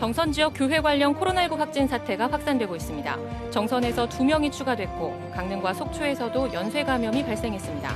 정선 지역 교회 관련 코로나19 확진 사태가 확산되고 있습니다. 정선에서 2명이 추가됐고 강릉과 속초에서도 연쇄 감염이 발생했습니다.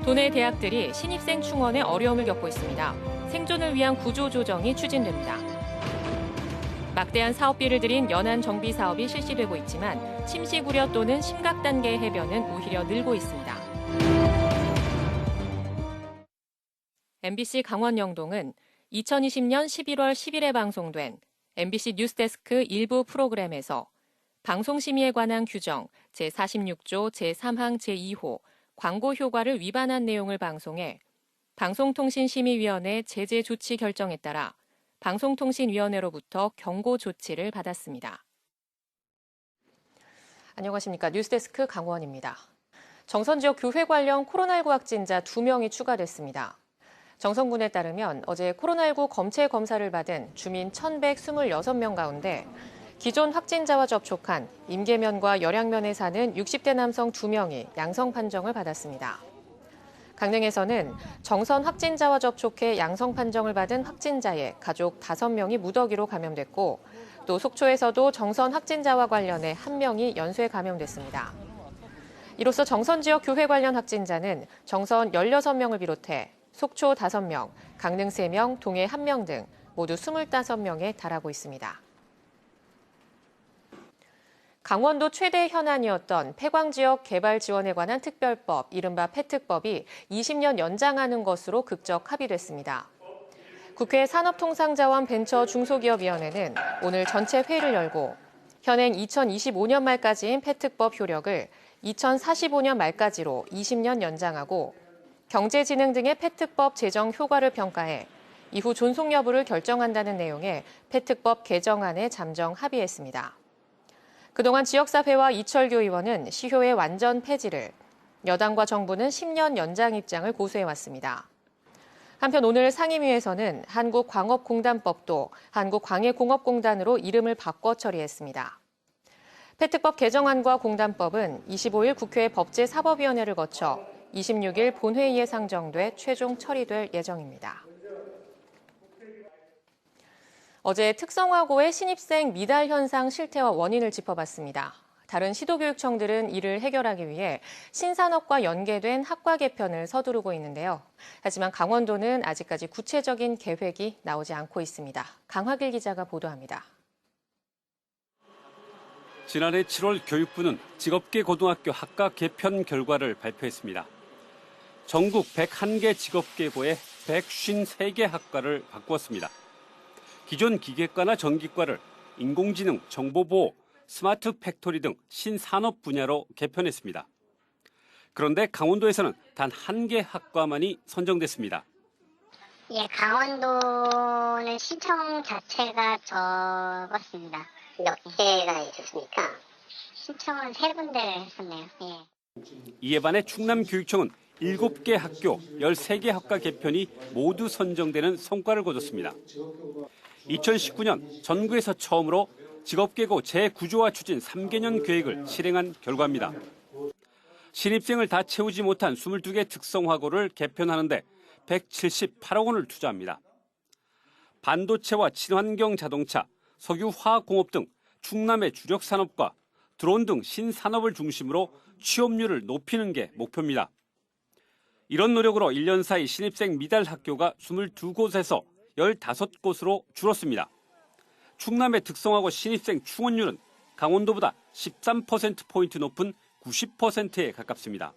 도내 대학들이 신입생 충원에 어려움을 겪고 있습니다. 생존을 위한 구조 조정이 추진됩니다. 막대한 사업비를 들인 연안 정비 사업이 실시되고 있지만 침식 우려 또는 심각 단계의 해변은 오히려 늘고 있습니다. MBC 강원 영동은 2020년 11월 10일에 방송된 MBC 뉴스데스크 일부 프로그램에서 방송심의에 관한 규정 제46조 제3항 제2호 광고 효과를 위반한 내용을 방송해 방송통신심의위원회 제재 조치 결정에 따라 방송통신위원회로부터 경고 조치를 받았습니다. 안녕하십니까. 뉴스데스크 강원입니다. 정선 지역 교회 관련 코로나19 확진자 2명이 추가됐습니다. 정선군에 따르면 어제 코로나19 검체 검사를 받은 주민 1,126명 가운데 기존 확진자와 접촉한 임계면과 열양면에 사는 60대 남성 2명이 양성 판정을 받았습니다. 강릉에서는 정선 확진자와 접촉해 양성 판정을 받은 확진자의 가족 5명이 무더기로 감염됐고 또 속초에서도 정선 확진자와 관련해 1명이 연쇄 감염됐습니다. 이로써 정선 지역 교회 관련 확진자는 정선 16명을 비롯해 속초 5명, 강릉 3명, 동해 1명 등 모두 25명에 달하고 있습니다. 강원도 최대 현안이었던 폐광 지역 개발 지원에 관한 특별법, 이른바 폐특법이 20년 연장하는 것으로 극적 합의됐습니다. 국회 산업통상자원 벤처중소기업위원회는 오늘 전체 회의를 열고 현행 2025년 말까지인 폐특법 효력을 2045년 말까지로 20년 연장하고 경제진흥 등의 폐특법 제정 효과를 평가해 이후 존속 여부를 결정한다는 내용의 폐특법 개정안에 잠정 합의했습니다. 그동안 지역사회와 이철교 의원은 시효의 완전 폐지를, 여당과 정부는 10년 연장 입장을 고수해왔습니다. 한편 오늘 상임위에서는 한국광업공단법도 한국광해공업공단으로 이름을 바꿔 처리했습니다. 폐특법 개정안과 공단법은 25일 국회 법제사법위원회를 거쳐 26일 본회의에 상정돼 최종 처리될 예정입니다. 어제 특성화고의 신입생 미달 현상 실태와 원인을 짚어봤습니다. 다른 시도교육청들은 이를 해결하기 위해 신산업과 연계된 학과 개편을 서두르고 있는데요. 하지만 강원도는 아직까지 구체적인 계획이 나오지 않고 있습니다. 강화길 기자가 보도합니다. 지난해 7월 교육부는 직업계 고등학교 학과 개편 결과를 발표했습니다. 전국 101개 직업계고에 153개 학과를 바꾸었습니다. 기존 기계과나 전기과를 인공지능, 정보보호, 스마트 팩토리 등 신산업 분야로 개편했습니다. 그런데 강원도에서는 단 1개 학과만이 선정됐습니다. 예, 강원도는 신청 자체가 적었습니다. 몇 개가 있었습니까? 신청은 3군데 했었네요. 예. 이에 반해 충남교육청은 7개 학교, 13개 학과 개편이 모두 선정되는 성과를 거뒀습니다. 2019년 전국에서 처음으로 직업계고 재구조화 추진 3개년 계획을 실행한 결과입니다. 신입생을 다 채우지 못한 22개 특성화고를 개편하는데 178억 원을 투자합니다. 반도체와 친환경 자동차, 석유화학공업 등 충남의 주력 산업과 드론 등 신산업을 중심으로 취업률을 높이는 게 목표입니다. 이런 노력으로 1년 사이 신입생 미달 학교가 22곳에서 15곳으로 줄었습니다. 충남의 특성화고 신입생 충원율은 강원도보다 13%포인트 높은 90%에 가깝습니다.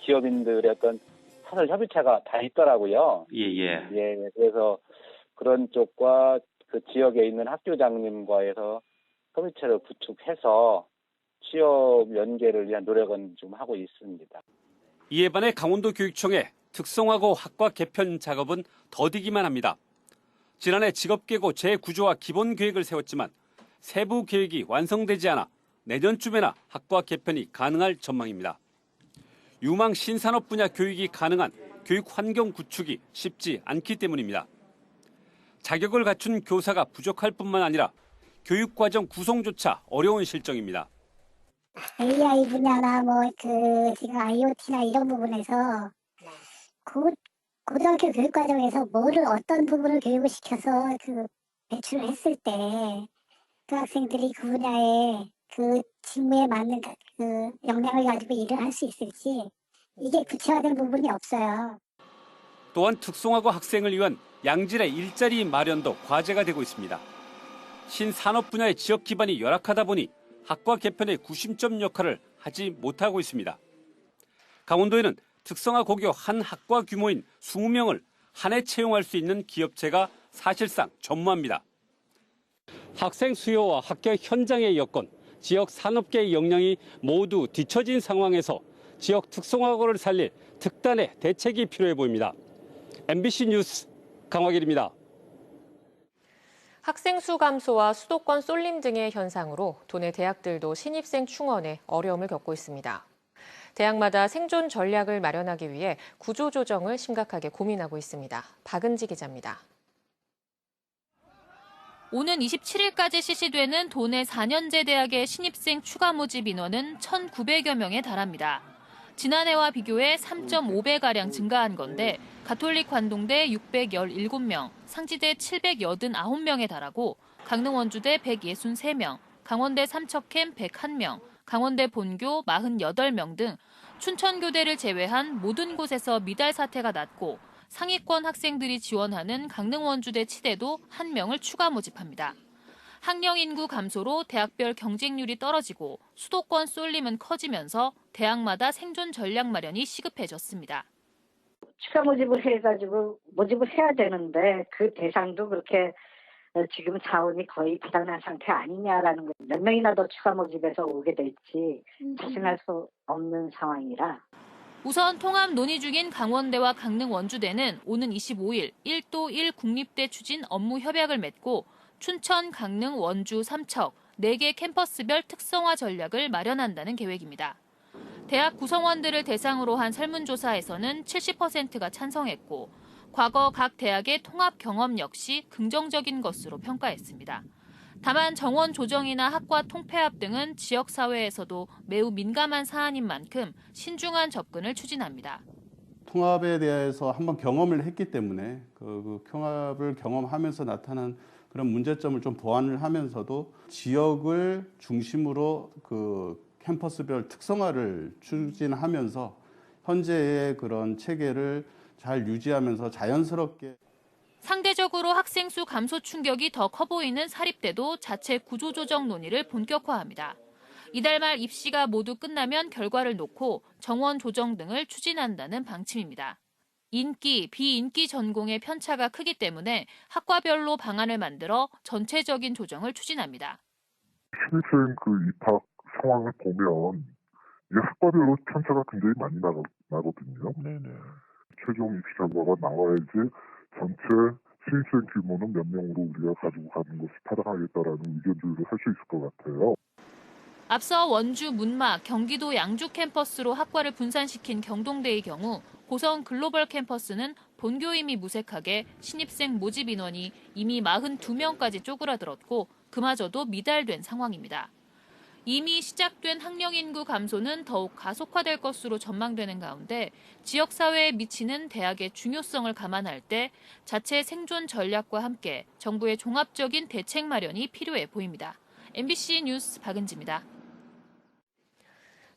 기업인들의 어떤 사설 협의체가 다 있더라고요. 예, 그래서 그런 쪽과 그 지역에 있는 학교장님과에서 협의체를 구축해서 취업 연계를 위한 노력은 좀 하고 있습니다. 이에 반해 강원도 교육청의 특성화고 학과 개편 작업은 더디기만 합니다. 지난해 직업계고 재구조화 기본 계획을 세웠지만 세부 계획이 완성되지 않아 내년쯤에나 학과 개편이 가능할 전망입니다. 유망 신산업 분야 교육이 가능한 교육 환경 구축이 쉽지 않기 때문입니다. 자격을 갖춘 교사가 부족할 뿐만 아니라 교육과정 구성조차 어려운 실정입니다. AI 분야나 지금 IoT나 이런 부분에서 고등학교 교육 과정에서 어떤 부분을 교육을 시켜서 배출을 했을 때 그 학생들이 그 분야에 그 직무에 맞는 그 역량을 가지고 일을 할 수 있을지 이게 구체화된 부분이 없어요. 또한 특성화고 학생을 위한 양질의 일자리 마련도 과제가 되고 있습니다. 신산업 분야의 지역 기반이 열악하다 보니 학과 개편의 구심점 역할을 하지 못하고 있습니다. 강원도에는 특성화 고교 한 학과 규모인 20명을 한 해 채용할 수 있는 기업체가 사실상 전무합니다. 학생 수요와 학교 현장의 여건, 지역 산업계의 역량이 모두 뒤처진 상황에서 지역 특성화고를 살릴 특단의 대책이 필요해 보입니다. MBC 뉴스 강화길입니다. 학생 수 감소와 수도권 쏠림 등의 현상으로 도내 대학들도 신입생 충원에 어려움을 겪고 있습니다. 대학마다 생존 전략을 마련하기 위해 구조조정을 심각하게 고민하고 있습니다. 박은지 기자입니다. 오는 27일까지 실시되는 도내 4년제 대학의 신입생 추가 모집 인원은 1,900여 명에 달합니다. 지난해와 비교해 3.5배가량 증가한 건데 가톨릭 관동대 617명, 상지대 789명에 달하고 강릉 원주대 163명, 강원대 삼척캠 101명, 강원대 본교 48명 등 춘천교대를 제외한 모든 곳에서 미달 사태가 났고 상위권 학생들이 지원하는 강릉 원주대 치대도 1명을 추가 모집합니다. 학령 인구 감소로 대학별 경쟁률이 떨어지고 수도권 쏠림은 커지면서 대학마다 생존 전략 마련이 시급해졌습니다. 추가 모집을 해가지고 모집을 해야 되는데 그 대상도 그렇게 지금 자원이 거의 바닥난 상태 아니냐라는 거. 몇 명이나 더 추가 모집해서 오게 될지 자신할 수 없는 상황이라. 우선 통합 논의 중인 강원대와 강릉 원주대는 오는 25일 1도 1 국립대 추진 업무 협약을 맺고 춘천, 강릉, 원주, 삼척 4개 캠퍼스별 특성화 전략을 마련한다는 계획입니다. 대학 구성원들을 대상으로 한 설문조사에서는 70%가 찬성했고 과거 각 대학의 통합 경험 역시 긍정적인 것으로 평가했습니다. 다만 정원 조정이나 학과 통폐합 등은 지역사회에서도 매우 민감한 사안인 만큼 신중한 접근을 추진합니다. 통합에 대해서 한번 경험을 했기 때문에 그 통합을 경험하면서 나타난 그런 문제점을 좀 보완을 하면서도 지역을 중심으로 그 캠퍼스별 특성화를 추진하면서 현재의 그런 체계를 잘 유지하면서 자연스럽게 상대적으로 학생 수 감소 충격이 더 커 보이는 사립대도 자체 구조조정 논의를 본격화합니다. 이달 말 입시가 모두 끝나면 결과를 놓고 정원 조정 등을 추진한다는 방침입니다. 인기, 비인기 전공의 편차가 크기 때문에 학과별로 방안을 만들어 전체적인 조정을 추진합니다. 신입생 입학 상황을 보면 이게 학과별로 편차가 굉장히 많이 나거든요. 네네. 최종 입시 결과가 나와야지 전체 신입생 규모는 몇 명으로 우리가 가지고 가는 것을 파악하겠다라는 의견 조율을 할 수 있을 것 같아요. 앞서 원주, 문마, 경기도 양주 캠퍼스로 학과를 분산시킨 경동대의 경우 고성 글로벌 캠퍼스는 본교임이 무색하게 신입생 모집 인원이 이미 42명까지 쪼그라들었고 그마저도 미달된 상황입니다. 이미 시작된 학령 인구 감소는 더욱 가속화될 것으로 전망되는 가운데 지역사회에 미치는 대학의 중요성을 감안할 때 자체 생존 전략과 함께 정부의 종합적인 대책 마련이 필요해 보입니다. MBC 뉴스 박은지입니다.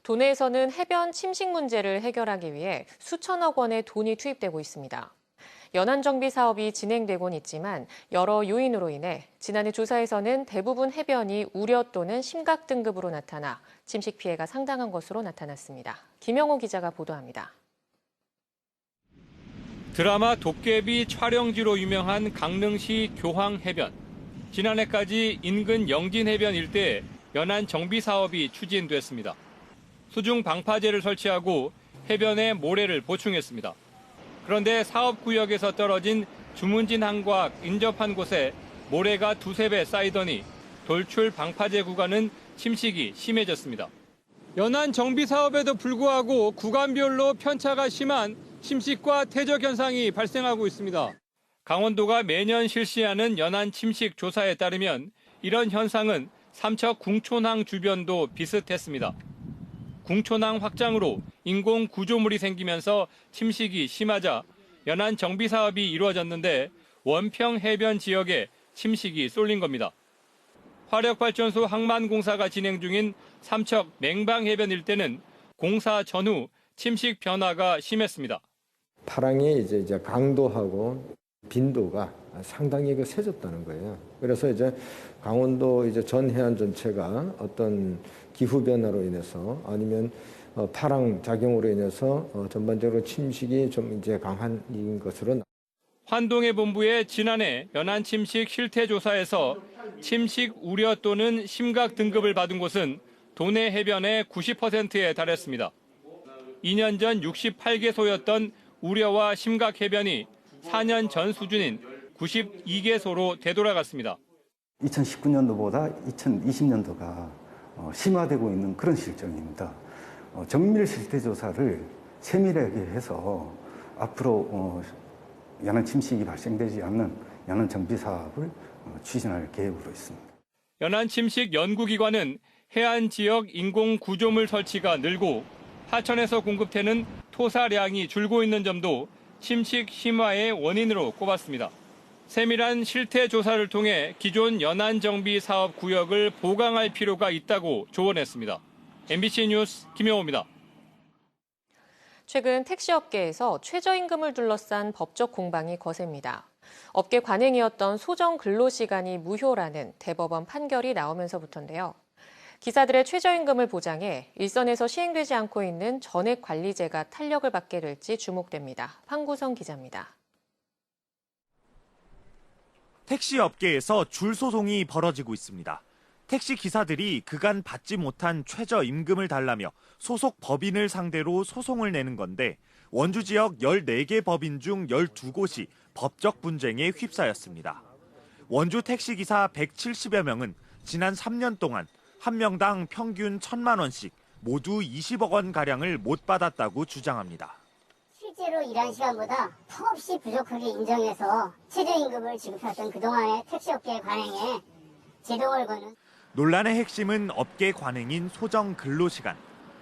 도내에서는 해변 침식 문제를 해결하기 위해 수천억 원의 돈이 투입되고 있습니다. 연안 정비 사업이 진행되곤 있지만 여러 요인으로 인해 지난해 조사에서는 대부분 해변이 우려 또는 심각 등급으로 나타나 침식 피해가 상당한 것으로 나타났습니다. 김영호 기자가 보도합니다. 드라마 도깨비 촬영지로 유명한 강릉시 교황 해변. 지난해까지 인근 영진 해변 일대에 연안 정비 사업이 추진됐습니다. 수중 방파제를 설치하고 해변에 모래를 보충했습니다. 그런데 사업구역에서 떨어진 주문진 항과 인접한 곳에 모래가 2~3배 쌓이더니 돌출 방파제 구간은 침식이 심해졌습니다. 연안 정비 사업에도 불구하고 구간별로 편차가 심한 침식과 퇴적 현상이 발생하고 있습니다. 강원도가 매년 실시하는 연안 침식 조사에 따르면 이런 현상은 삼척 궁촌항 주변도 비슷했습니다. 궁촌항 확장으로 인공 구조물이 생기면서 침식이 심하자 연안 정비 사업이 이루어졌는데 원평 해변 지역에 침식이 쏠린 겁니다. 화력발전소 항만공사가 진행 중인 삼척 맹방해변 일대는 공사 전후 침식 변화가 심했습니다. 파랑의 이제 강도하고 빈도가 상당히 세졌다는 거예요. 그래서 이제 강원도 전 해안 전체가 어떤 기후 변화로 인해서 아니면 파랑 작용으로 인해서 전반적으로 침식이 좀 강한 것으로. 환동해 본부의 지난해 연안 침식 실태 조사에서 침식 우려 또는 심각 등급을 받은 곳은 도내 해변의 90%에 달했습니다. 2년 전 68개소였던 우려와 심각 해변이 4년 전 수준인 92개소로 되돌아갔습니다. 2019년도보다 2020년도가 심화되고 있는 그런 실정입니다. 정밀 실태 조사를 세밀하게 해서 앞으로 연안 침식이 발생되지 않는 연안 정비 사업을 추진할 계획으로 있습니다. 연안 침식 연구기관은 해안 지역 인공 구조물 설치가 늘고 하천에서 공급되는 토사량이 줄고 있는 점도 침식 심화의 원인으로 꼽았습니다. 세밀한 실태 조사를 통해 기존 연안 정비 사업 구역을 보강할 필요가 있다고 조언했습니다. MBC 뉴스 김영호입니다. 최근 택시업계에서 최저임금을 둘러싼 법적 공방이 거셉니다. 업계 관행이었던 소정 근로시간이 무효라는 대법원 판결이 나오면서부터인데요. 기사들의 최저임금을 보장해 일선에서 시행되지 않고 있는 전액관리제가 탄력을 받게 될지 주목됩니다. 황구성 기자입니다. 택시 업계에서 줄 소송이 벌어지고 있습니다. 택시 기사들이 그간 받지 못한 최저임금을 달라며 소속 법인을 상대로 소송을 내는 건데 원주 지역 14개 법인 중 12곳이 법적 분쟁에 휩싸였습니다. 원주 택시기사 170여 명은 지난 3년 동안 한 명당 평균 1,000만 원씩 모두 20억 원가량을 못 받았다고 주장합니다. 실제로 일한 시간보다 턱없이 부족하게 인정해서 최저임금을 지급했던 그동안의 택시업계의 관행에 제동을 거는. 논란의 핵심은 업계 관행인 소정 근로시간.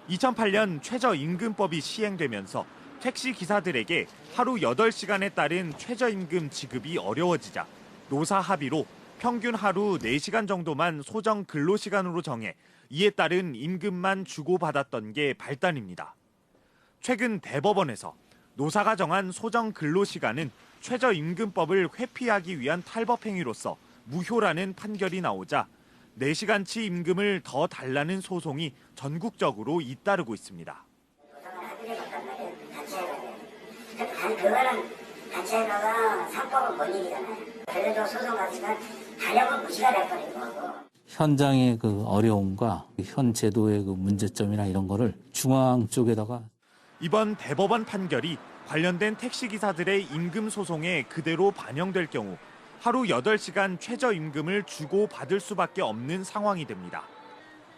2008년 최저임금법이 시행되면서 택시 기사들에게 하루 8시간에 따른 최저임금 지급이 어려워지자 노사 합의로 평균 하루 4시간 정도만 소정 근로시간으로 정해 이에 따른 임금만 주고받았던 게 발단입니다. 최근 대법원에서 노사가 정한 소정 근로시간은 최저임금법을 회피하기 위한 탈법 행위로서 무효라는 판결이 나오자 4시간치 임금을 더 달라는 소송이 전국적으로 잇따르고 있습니다. 그거는 단체가 상법은 본인이잖아요. 그래도 소송 가치가 탄력은 무시가 될 거고. 현장의 그 어려움과 현 제도의 그 문제점이나 이런 거를 중앙 쪽에다가. 이번 대법원 판결이 관련된 택시기사들의 임금 소송에 그대로 반영될 경우 하루 8시간 최저임금을 주고받을 수밖에 없는 상황이 됩니다.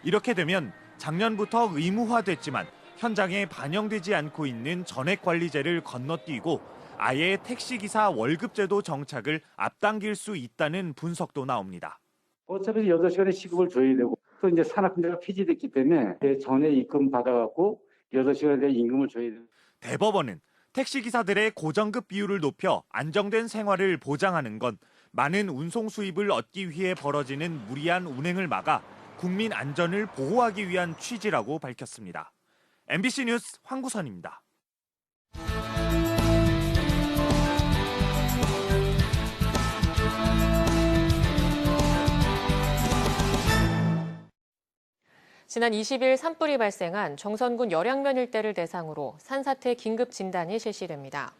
이렇게 되면 작년부터 의무화됐지만 현장에 반영되지 않고 있는 전액관리제를 건너뛰고 아예 택시기사 월급제도 정착을 앞당길 수 있다는 분석도 나옵니다. 어차피 8시간의 시급을 줘야 되고 또 이제 산업분야가 폐지됐기 때문에 전에 입금 받아갖고 8시간에 대한 임금을 줘야 돼요. 대법원은 택시기사들의 고정급 비율을 높여 안정된 생활을 보장하는 건 많은 운송 수입을 얻기 위해 벌어지는 무리한 운행을 막아 국민 안전을 보호하기 위한 취지라고 밝혔습니다. MBC 뉴스 황구선입니다. 지난 20일 산불이 발생한 정선군 열양면 일대를 대상으로 산사태 긴급 진단이 실시됩니다.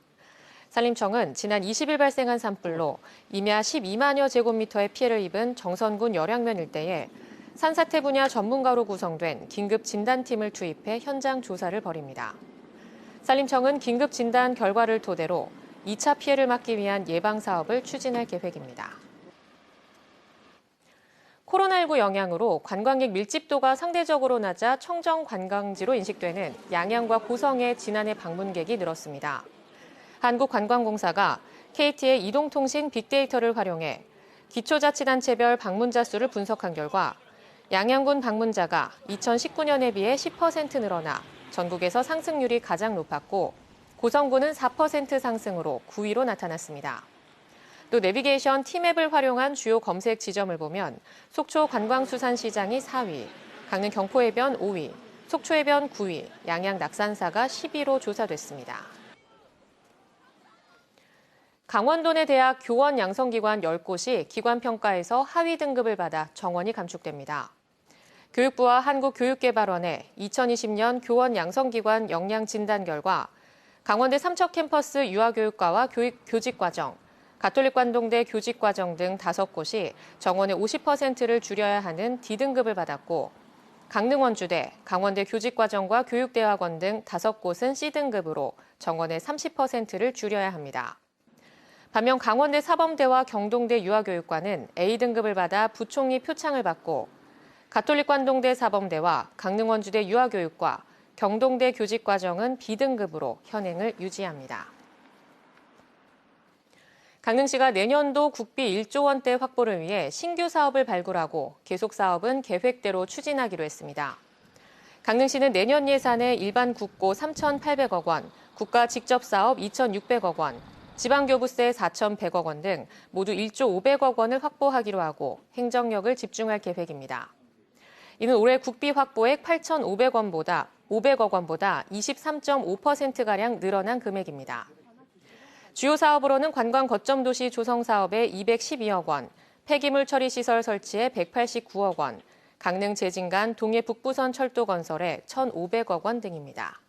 산림청은 지난 20일 발생한 산불로 임야 12만여 제곱미터의 피해를 입은 정선군 열양면 일대에 산사태 분야 전문가로 구성된 긴급 진단팀을 투입해 현장 조사를 벌입니다. 산림청은 긴급 진단 결과를 토대로 2차 피해를 막기 위한 예방 사업을 추진할 계획입니다. 코로나19 영향으로 관광객 밀집도가 상대적으로 낮아 청정 관광지로 인식되는 양양과 고성의 지난해 방문객이 늘었습니다. 한국관광공사가 KT의 이동통신 빅데이터를 활용해 기초자치단체별 방문자 수를 분석한 결과 양양군 방문자가 2019년에 비해 10% 늘어나 전국에서 상승률이 가장 높았고 고성군은 4% 상승으로 9위로 나타났습니다. 또 내비게이션 T맵을 활용한 주요 검색 지점을 보면 속초 관광수산시장이 4위, 강릉 경포해변 5위, 속초해변 9위, 양양 낙산사가 10위로 조사됐습니다. 강원도 내 대학 교원 양성기관 10곳이 기관평가에서 하위 등급을 받아 정원이 감축됩니다. 교육부와 한국교육개발원의 2020년 교원 양성기관 역량 진단 결과 강원대 삼척 캠퍼스 유아교육과와 교직과정, 가톨릭관동대 교직과정 등 5곳이 정원의 50%를 줄여야 하는 D등급을 받았고 강릉 원주대, 강원대 교직과정과 교육대학원 등 5곳은 C등급으로 정원의 30%를 줄여야 합니다. 반면 강원대 사범대와 경동대 유아교육과는 A등급을 받아 부총리 표창을 받고 가톨릭관동대 사범대와 강릉원주대 유아교육과, 경동대 교직과정은 B등급으로 현행을 유지합니다. 강릉시가 내년도 국비 1조 원대 확보를 위해 신규 사업을 발굴하고 계속 사업은 계획대로 추진하기로 했습니다. 강릉시는 내년 예산에 일반 국고 3,800억 원, 국가 직접 사업 2,600억 원, 지방교부세 4,100억 원 등 모두 1조 500억 원을 확보하기로 하고 행정력을 집중할 계획입니다. 이는 올해 국비 확보액 8,500억 원보다 23.5%가량 늘어난 금액입니다. 주요 사업으로는 관광 거점 도시 조성 사업에 212억 원, 폐기물 처리 시설 설치에 189억 원, 강릉 제진간 동해 북부선 철도 건설에 1,500억 원 등입니다.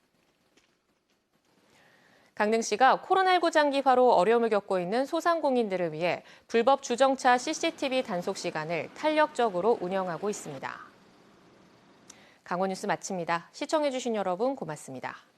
강릉시가 코로나19 장기화로 어려움을 겪고 있는 소상공인들을 위해 불법 주정차 CCTV 단속 시간을 탄력적으로 운영하고 있습니다. 강원뉴스 마칩니다. 시청해주신 여러분 고맙습니다.